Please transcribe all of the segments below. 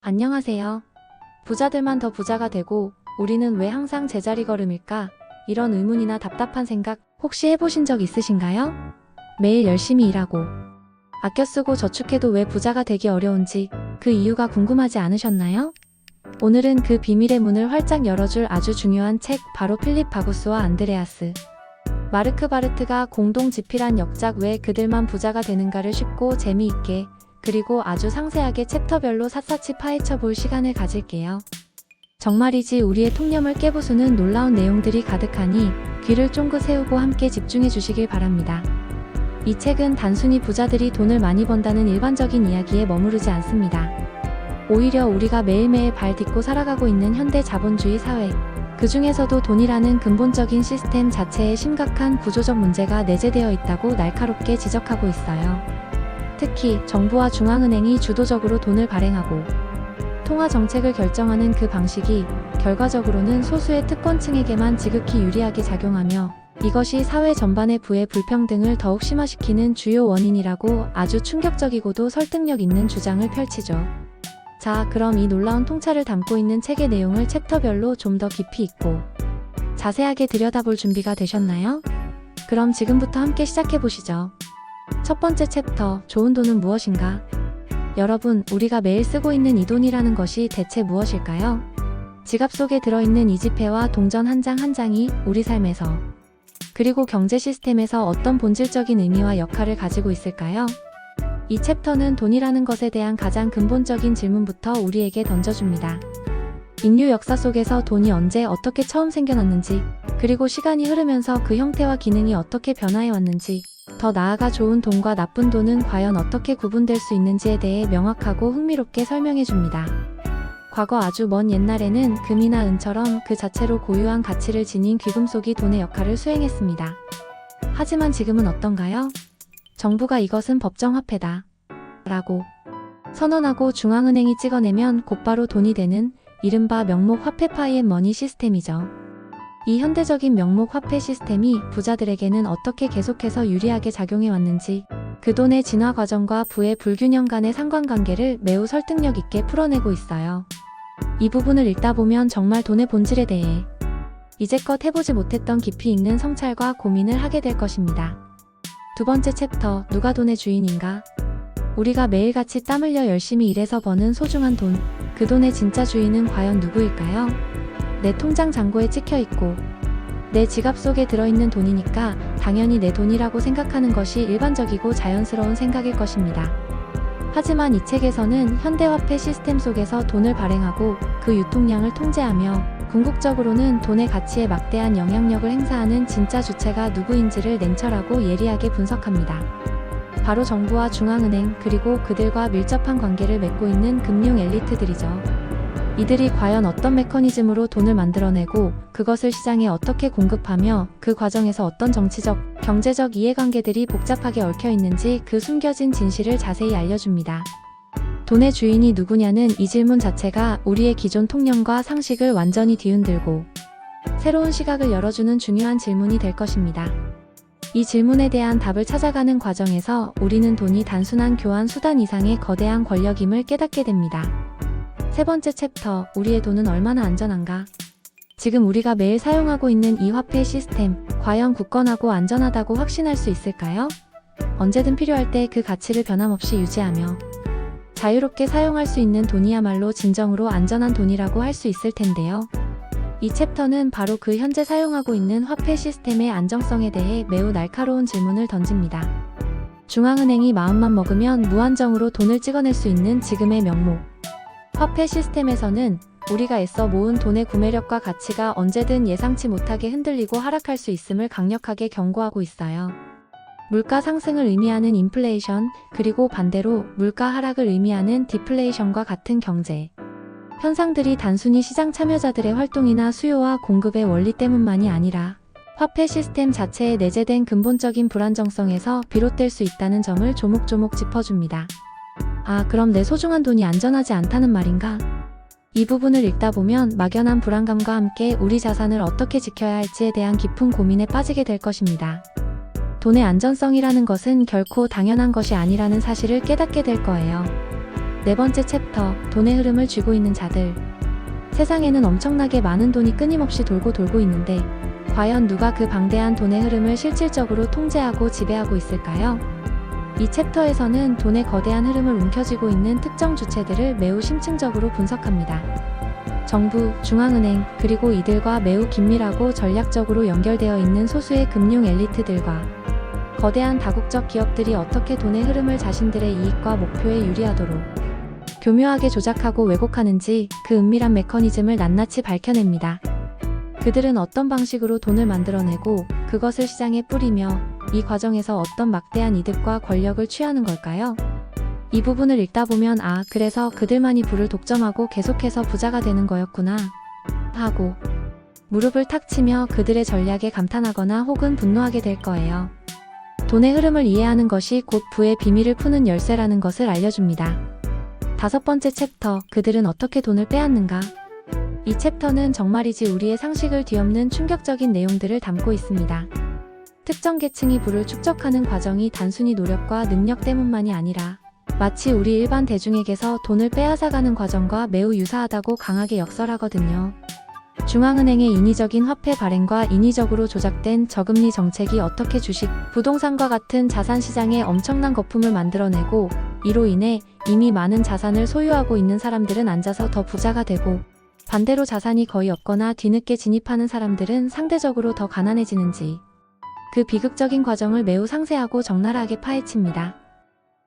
안녕하세요. 부자들만 더 부자가 되고 우리는 왜 항상 제자리 걸음일까? 이런 의문이나 답답한 생각 혹시 해보신 적 있으신가요? 매일 열심히 일하고 아껴 쓰고 저축해도 왜 부자가 되기 어려운지 그 이유가 궁금하지 않으셨나요? 오늘은 그 비밀의 문을 활짝 열어줄 아주 중요한 책, 바로 필립 바구스와 안드레아스 마르크 바르트가 공동 집필한 역작 왜 그들만 부자가 되는가를 쉽고 재미있게 그리고 아주 상세하게 챕터별로 샅샅이 파헤쳐 볼 시간을 가질게요. 정말이지 우리의 통념을 깨부수는 놀라운 내용들이 가득하니 귀를 쫑긋 세우고 함께 집중해 주시길 바랍니다. 이 책은 단순히 부자들이 돈을 많이 번다는 일반적인 이야기에 머무르지 않습니다. 오히려 우리가 매일매일 발 딛고 살아가고 있는 현대 자본주의 사회, 그 중에서도 돈이라는 근본적인 시스템 자체에 심각한 구조적 문제가 내재되어 있다고 날카롭게 지적하고 있어요. 특히 정부와 중앙은행이 주도적으로 돈을 발행하고 통화 정책을 결정하는 그 방식이 결과적으로는 소수의 특권층에게만 지극히 유리하게 작용하며 이것이 사회 전반의 부의 불평등을 더욱 심화시키는 주요 원인이라고 아주 충격적이고도 설득력 있는 주장을 펼치죠. 자, 그럼 이 놀라운 통찰을 담고 있는 책의 내용을 챕터별로 좀 더 깊이 있고 자세하게 들여다볼 준비가 되셨나요? 그럼 지금부터 함께 시작해보시죠. 첫 번째 챕터, 좋은 돈은 무엇인가? 여러분, 우리가 매일 쓰고 있는 이 돈이라는 것이 대체 무엇일까요? 지갑 속에 들어있는 이 지폐와 동전 한 장 한 장이 우리 삶에서 그리고 경제 시스템에서 어떤 본질적인 의미와 역할을 가지고 있을까요? 이 챕터는 돈이라는 것에 대한 가장 근본적인 질문부터 우리에게 던져줍니다. 인류 역사 속에서 돈이 언제 어떻게 처음 생겨났는지, 그리고 시간이 흐르면서 그 형태와 기능이 어떻게 변화해 왔는지, 더 나아가 좋은 돈과 나쁜 돈은 과연 어떻게 구분될 수 있는지에 대해 명확하고 흥미롭게 설명해 줍니다. 과거 아주 먼 옛날에는 금이나 은처럼 그 자체로 고유한 가치를 지닌 귀금속이 돈의 역할을 수행했습니다. 하지만 지금은 어떤가요? 정부가 이것은 법정화폐다 라고 선언하고 중앙은행이 찍어내면 곧바로 돈이 되는 이른바 명목 화폐 파이앤머니 시스템이죠. 이 현대적인 명목 화폐 시스템이 부자들에게는 어떻게 계속해서 유리하게 작용해 왔는지, 그 돈의 진화 과정과 부의 불균형 간의 상관관계를 매우 설득력 있게 풀어내고 있어요. 이 부분을 읽다 보면 정말 돈의 본질에 대해 이제껏 해보지 못했던 깊이 있는 성찰과 고민을 하게 될 것입니다. 두 번째 챕터, 누가 돈의 주인인가? 우리가 매일같이 땀 흘려 열심히 일해서 버는 소중한 돈, 그 돈의 진짜 주인은 과연 누구일까요? 내 통장 잔고에 찍혀있고 내 지갑 속에 들어있는 돈이니까 당연히 내 돈이라고 생각하는 것이 일반적이고 자연스러운 생각일 것입니다. 하지만 이 책에서는 현대화폐 시스템 속에서 돈을 발행하고 그 유통량을 통제하며 궁극적으로는 돈의 가치에 막대한 영향력을 행사하는 진짜 주체가 누구인지를 냉철하고 예리하게 분석합니다. 바로 정부와 중앙은행, 그리고 그들과 밀접한 관계를 맺고 있는 금융 엘리트들이죠. 이들이 과연 어떤 메커니즘으로 돈을 만들어내고 그것을 시장에 어떻게 공급하며 그 과정에서 어떤 정치적, 경제적 이해관계들이 복잡하게 얽혀 있는지 그 숨겨진 진실을 자세히 알려줍니다. 돈의 주인이 누구냐는 이 질문 자체가 우리의 기존 통념과 상식을 완전히 뒤흔들고 새로운 시각을 열어주는 중요한 질문이 될 것입니다. 이 질문에 대한 답을 찾아가는 과정에서 우리는 돈이 단순한 교환 수단 이상의 거대한 권력임을 깨닫게 됩니다. 세 번째 챕터, 우리의 돈은 얼마나 안전한가? 지금 우리가 매일 사용하고 있는 이 화폐 시스템, 과연 굳건하고 안전하다고 확신할 수 있을까요? 언제든 필요할 때 그 가치를 변함없이 유지하며 자유롭게 사용할 수 있는 돈이야말로 진정으로 안전한 돈이라고 할 수 있을 텐데요. 이 챕터는 바로 그 현재 사용하고 있는 화폐 시스템의 안정성에 대해 매우 날카로운 질문을 던집니다. 중앙은행이 마음만 먹으면 무한정으로 돈을 찍어낼 수 있는 지금의 명목 화폐 시스템에서는 우리가 애써 모은 돈의 구매력과 가치가 언제든 예상치 못하게 흔들리고 하락할 수 있음을 강력하게 경고하고 있어요. 물가 상승을 의미하는 인플레이션, 그리고 반대로 물가 하락을 의미하는 디플레이션과 같은 경제 현상들이 단순히 시장 참여자들의 활동이나 수요와 공급의 원리 때문만이 아니라 화폐 시스템 자체에 내재된 근본적인 불안정성에서 비롯될 수 있다는 점을 조목조목 짚어줍니다. 아, 그럼 내 소중한 돈이 안전하지 않다는 말인가? 이 부분을 읽다 보면 막연한 불안감과 함께 우리 자산을 어떻게 지켜야 할지에 대한 깊은 고민에 빠지게 될 것입니다. 돈의 안전성이라는 것은 결코 당연한 것이 아니라는 사실을 깨닫게 될 거예요. 네 번째 챕터, 돈의 흐름을 쥐고 있는 자들. 세상에는 엄청나게 많은 돈이 끊임없이 돌고 있는데 과연 누가 그 방대한 돈의 흐름을 실질적으로 통제하고 지배하고 있을까요? 이 챕터에서는 돈의 거대한 흐름을 움켜쥐고 있는 특정 주체들을 매우 심층적으로 분석합니다. 정부, 중앙은행, 그리고 이들과 매우 긴밀하고 전략적으로 연결되어 있는 소수의 금융 엘리트들과 거대한 다국적 기업들이 어떻게 돈의 흐름을 자신들의 이익과 목표에 유리하도록 교묘하게 조작하고 왜곡하는지 그 은밀한 메커니즘을 낱낱이 밝혀냅니다. 그들은 어떤 방식으로 돈을 만들어내고 그것을 시장에 뿌리며 이 과정에서 어떤 막대한 이득과 권력을 취하는 걸까요? 이 부분을 읽다 보면 그래서 그들만이 부를 독점하고 계속해서 부자가 되는 거였구나 하고 무릎을 탁 치며 그들의 전략에 감탄하거나 혹은 분노하게 될 거예요. 돈의 흐름을 이해하는 것이 곧 부의 비밀을 푸는 열쇠라는 것을 알려줍니다. 다섯 번째 챕터, 그들은 어떻게 돈을 빼앗는가? 이 챕터는 정말이지 우리의 상식을 뒤엎는 충격적인 내용들을 담고 있습니다. 특정 계층이 부를 축적하는 과정이 단순히 노력과 능력 때문만이 아니라 마치 우리 일반 대중에게서 돈을 빼앗아가는 과정과 매우 유사하다고 강하게 역설하거든요. 중앙은행의 인위적인 화폐 발행과 인위적으로 조작된 저금리 정책이 어떻게 주식, 부동산과 같은 자산시장에 엄청난 거품을 만들어내고 이로 인해 이미 많은 자산을 소유하고 있는 사람들은 앉아서 더 부자가 되고 반대로 자산이 거의 없거나 뒤늦게 진입하는 사람들은 상대적으로 더 가난해지는지 그 비극적인 과정을 매우 상세하고 적나라하게 파헤칩니다.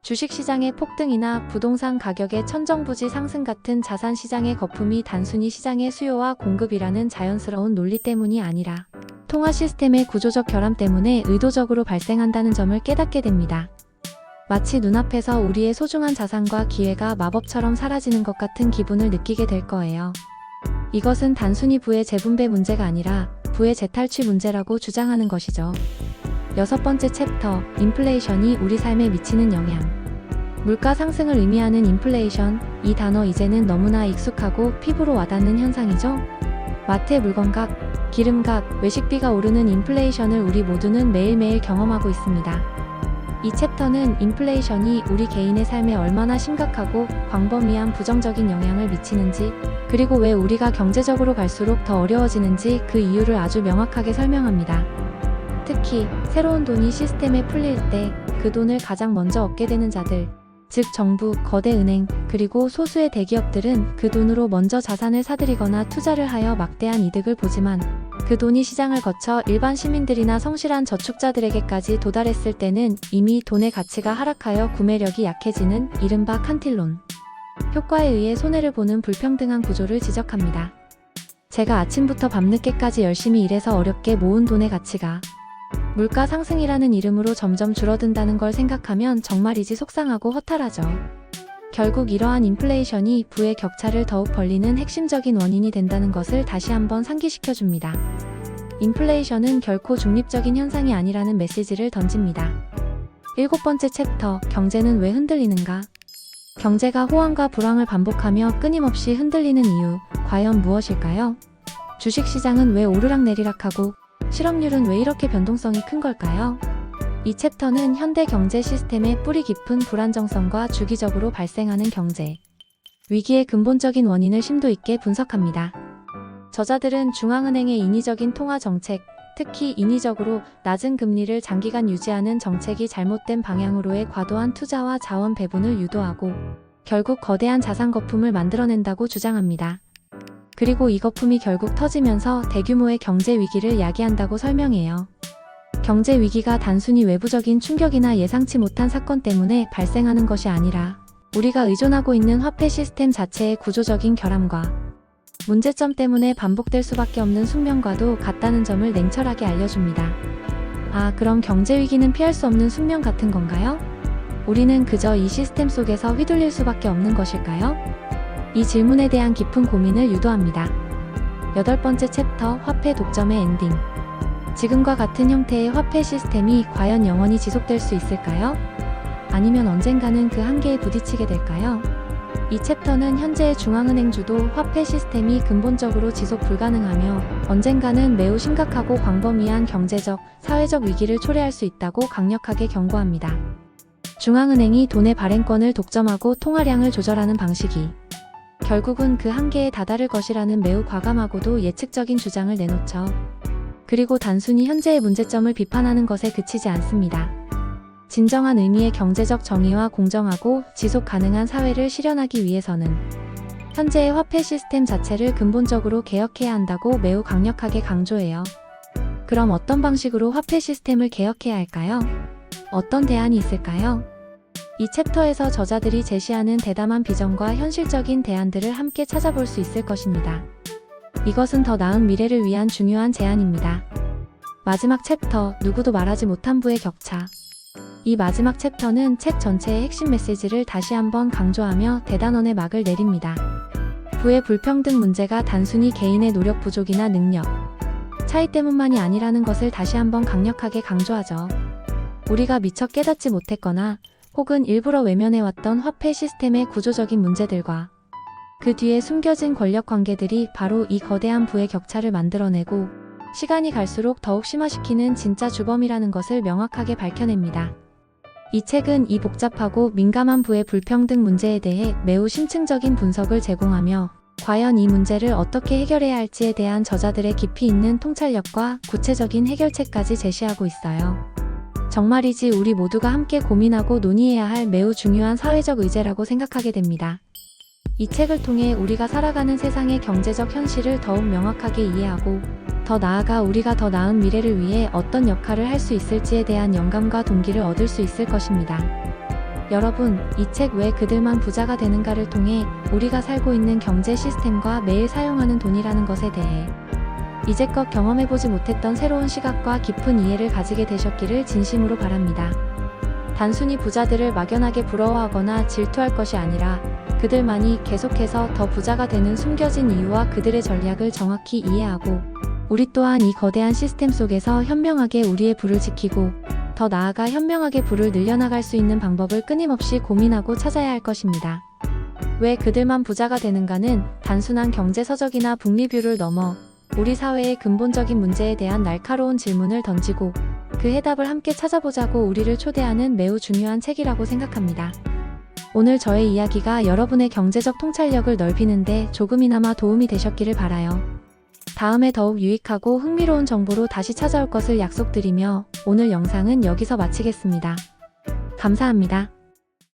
주식시장의 폭등이나 부동산 가격의 천정부지 상승 같은 자산시장의 거품이 단순히 시장의 수요와 공급이라는 자연스러운 논리 때문이 아니라 통화 시스템의 구조적 결함 때문에 의도적으로 발생한다는 점을 깨닫게 됩니다. 마치 눈앞에서 우리의 소중한 자산과 기회가 마법처럼 사라지는 것 같은 기분을 느끼게 될 거예요. 이것은 단순히 부의 재분배 문제가 아니라 부의 재탈취 문제라고 주장하는 것이죠. 여섯 번째 챕터, 인플레이션이 우리 삶에 미치는 영향. 물가 상승을 의미하는 인플레이션, 이 단어 이제는 너무나 익숙하고 피부로 와닿는 현상이죠. 마트의 물건값, 기름값, 외식비가 오르는 인플레이션을 우리 모두는 매일매일 경험하고 있습니다. 이 챕터는 인플레이션이 우리 개인의 삶에 얼마나 심각하고 광범위한 부정적인 영향을 미치는지, 그리고 왜 우리가 경제적으로 갈수록 더 어려워지는지 그 이유를 아주 명확하게 설명합니다. 특히 새로운 돈이 시스템에 풀릴 때 그 돈을 가장 먼저 얻게 되는 자들, 즉 정부, 거대 은행, 그리고 소수의 대기업들은 그 돈으로 먼저 자산을 사들이거나 투자를 하여 막대한 이득을 보지만 그 돈이 시장을 거쳐 일반 시민들이나 성실한 저축자들에게까지 도달했을 때는 이미 돈의 가치가 하락하여 구매력이 약해지는 이른바 칸틸론 효과에 의해 손해를 보는 불평등한 구조를 지적합니다. 제가 아침부터 밤늦게까지 열심히 일해서 어렵게 모은 돈의 가치가 물가 상승이라는 이름으로 점점 줄어든다는 걸 생각하면 정말이지 속상하고 허탈하죠. 결국 이러한 인플레이션이 부의 격차를 더욱 벌리는 핵심적인 원인이 된다는 것을 다시 한번 상기시켜줍니다. 인플레이션은 결코 중립적인 현상이 아니라는 메시지를 던집니다. 일곱 번째 챕터, 경제는 왜 흔들리는가? 경제가 호황과 불황을 반복하며 끊임없이 흔들리는 이유, 과연 무엇일까요? 주식시장은 왜 오르락내리락하고 실업률은 왜 이렇게 변동성이 큰 걸까요? 이 챕터는 현대 경제 시스템의 뿌리 깊은 불안정성과 주기적으로 발생하는 경제 위기의 근본적인 원인을 심도 있게 분석합니다. 저자들은 중앙은행의 인위적인 통화 정책, 특히 인위적으로 낮은 금리를 장기간 유지하는 정책이 잘못된 방향으로의 과도한 투자와 자원 배분을 유도하고 결국 거대한 자산 거품을 만들어낸다고 주장합니다. 그리고 이 거품이 결국 터지면서 대규모의 경제 위기를 야기한다고 설명해요. 경제 위기가 단순히 외부적인 충격이나 예상치 못한 사건 때문에 발생하는 것이 아니라 우리가 의존하고 있는 화폐 시스템 자체의 구조적인 결함과 문제점 때문에 반복될 수밖에 없는 숙명과도 같다는 점을 냉철하게 알려줍니다. 그럼 경제 위기는 피할 수 없는 숙명 같은 건가요? 우리는 그저 이 시스템 속에서 휘둘릴 수밖에 없는 것일까요? 이 질문에 대한 깊은 고민을 유도합니다. 여덟 번째 챕터, 화폐 독점의 엔딩. 지금과 같은 형태의 화폐 시스템이 과연 영원히 지속될 수 있을까요? 아니면 언젠가는 그 한계에 부딪히게 될까요? 이 챕터는 현재의 중앙은행 주도 화폐 시스템이 근본적으로 지속 불가능하며 언젠가는 매우 심각하고 광범위한 경제적, 사회적 위기를 초래할 수 있다고 강력하게 경고합니다. 중앙은행이 돈의 발행권을 독점하고 통화량을 조절하는 방식이 결국은 그 한계에 다다를 것이라는 매우 과감하고도 예측적인 주장을 내놓죠. 그리고 단순히 현재의 문제점을 비판하는 것에 그치지 않습니다. 진정한 의미의 경제적 정의와 공정하고 지속 가능한 사회를 실현하기 위해서는 현재의 화폐 시스템 자체를 근본적으로 개혁해야 한다고 매우 강력하게 강조해요. 그럼 어떤 방식으로 화폐 시스템을 개혁해야 할까요? 어떤 대안이 있을까요? 이 챕터에서 저자들이 제시하는 대담한 비전과 현실적인 대안들을 함께 찾아볼 수 있을 것입니다. 이것은 더 나은 미래를 위한 중요한 제안입니다. 마지막 챕터, 누구도 말하지 못한 부의 격차. 이 마지막 챕터는 책 전체의 핵심 메시지를 다시 한번 강조하며 대단원의 막을 내립니다. 부의 불평등 문제가 단순히 개인의 노력 부족이나 능력 차이 때문만이 아니라는 것을 다시 한번 강력하게 강조하죠. 우리가 미처 깨닫지 못했거나 혹은 일부러 외면해왔던 화폐 시스템의 구조적인 문제들과 그 뒤에 숨겨진 권력 관계들이 바로 이 거대한 부의 격차를 만들어내고 시간이 갈수록 더욱 심화시키는 진짜 주범이라는 것을 명확하게 밝혀냅니다. 이 책은 이 복잡하고 민감한 부의 불평등 문제에 대해 매우 심층적인 분석을 제공하며 과연 이 문제를 어떻게 해결해야 할지에 대한 저자들의 깊이 있는 통찰력과 구체적인 해결책까지 제시하고 있어요. 정말이지 우리 모두가 함께 고민하고 논의해야 할 매우 중요한 사회적 의제라고 생각하게 됩니다. 이 책을 통해 우리가 살아가는 세상의 경제적 현실을 더욱 명확하게 이해하고 더 나아가 우리가 더 나은 미래를 위해 어떤 역할을 할 수 있을지에 대한 영감과 동기를 얻을 수 있을 것입니다. 여러분, 이 책 왜 그들만 부자가 되는가를 통해 우리가 살고 있는 경제 시스템과 매일 사용하는 돈이라는 것에 대해 이제껏 경험해보지 못했던 새로운 시각과 깊은 이해를 가지게 되셨기를 진심으로 바랍니다. 단순히 부자들을 막연하게 부러워하거나 질투할 것이 아니라 그들만이 계속해서 더 부자가 되는 숨겨진 이유와 그들의 전략을 정확히 이해하고 우리 또한 이 거대한 시스템 속에서 현명하게 우리의 부를 지키고 더 나아가 현명하게 부를 늘려나갈 수 있는 방법을 끊임없이 고민하고 찾아야 할 것입니다. 왜 그들만 부자가 되는가는 단순한 경제서적이나 북리뷰를 넘어 우리 사회의 근본적인 문제에 대한 날카로운 질문을 던지고 그 해답을 함께 찾아보자고 우리를 초대하는 매우 중요한 책이라고 생각합니다. 오늘 저의 이야기가 여러분의 경제적 통찰력을 넓히는데 조금이나마 도움이 되셨기를 바라요. 다음에 더욱 유익하고 흥미로운 정보로 다시 찾아올 것을 약속드리며 오늘 영상은 여기서 마치겠습니다. 감사합니다.